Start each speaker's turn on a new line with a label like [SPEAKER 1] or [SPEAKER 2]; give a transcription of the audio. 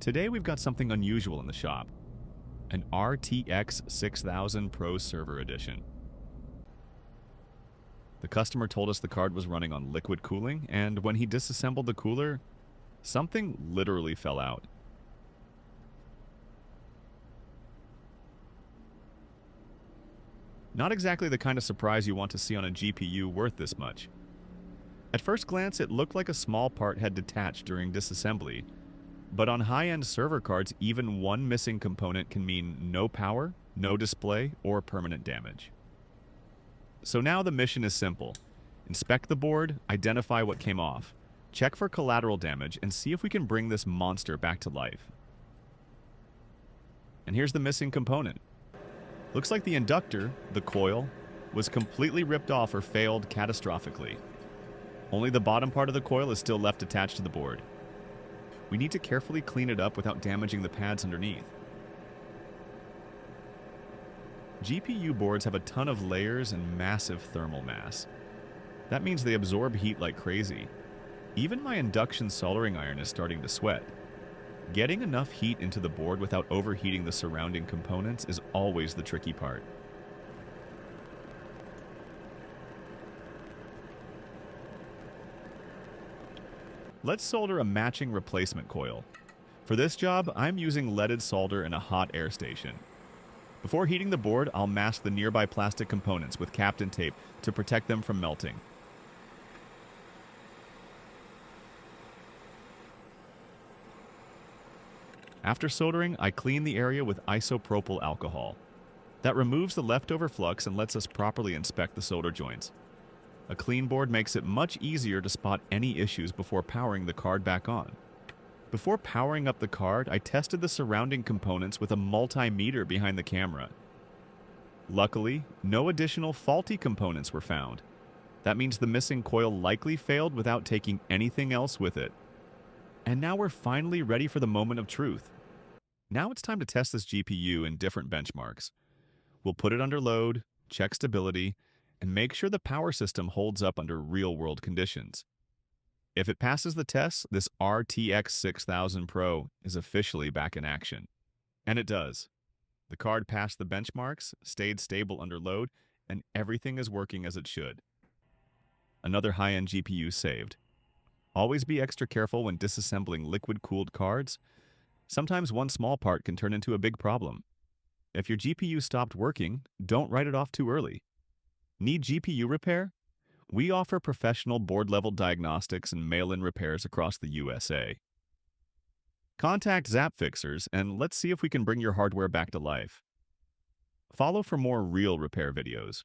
[SPEAKER 1] Today we've got something unusual in the shop, an RTX 6000 Pro Server Edition. The customer told us the card was running on liquid cooling, and when he disassembled the cooler, something literally fell out. Not exactly the kind of surprise you want to see on a GPU worth this much. At first glance, it looked like a small part had detached during disassembly, but on high-end server cards, even one missing component can mean no power, no display, or permanent damage. So now the mission is simple. Inspect the board, identify what came off, check for collateral damage, and see if we can bring this monster back to life. And here's the missing component. Looks like the inductor, the coil, was completely ripped off or failed catastrophically. Only the bottom part of the coil is still left attached to the board. We need to carefully clean it up without damaging the pads underneath. GPU boards have a ton of layers and massive thermal mass. That means they absorb heat like crazy. Even my induction soldering iron is starting to sweat. Getting enough heat into the board without overheating the surrounding components is always the tricky part. Let's solder a matching replacement coil. For this job, I'm using leaded solder in a hot air station. Before heating the board, I'll mask the nearby plastic components with Kapton tape to protect them from melting. After soldering, I clean the area with isopropyl alcohol. That removes the leftover flux and lets us properly inspect the solder joints. A clean board makes it much easier to spot any issues before powering the card back on. Before powering up the card, I tested the surrounding components with a multimeter behind the camera. Luckily, no additional faulty components were found. That means the missing coil likely failed without taking anything else with it. And now we're finally ready for the moment of truth. Now it's time to test this GPU in different benchmarks. We'll put it under load, check stability, and make sure the power system holds up under real-world conditions. If it passes the test, this RTX 6000 Pro is officially back in action. And it does. The card passed the benchmarks, stayed stable under load, and everything is working as it should. Another high-end GPU saved. Always be extra careful when disassembling liquid-cooled cards. Sometimes one small part can turn into a big problem. If your GPU stopped working, don't write it off too early. Need GPU repair? We offer professional board-level diagnostics and mail-in repairs across the USA. Contact ZapFixers and let's see if we can bring your hardware back to life. Follow for more real repair videos.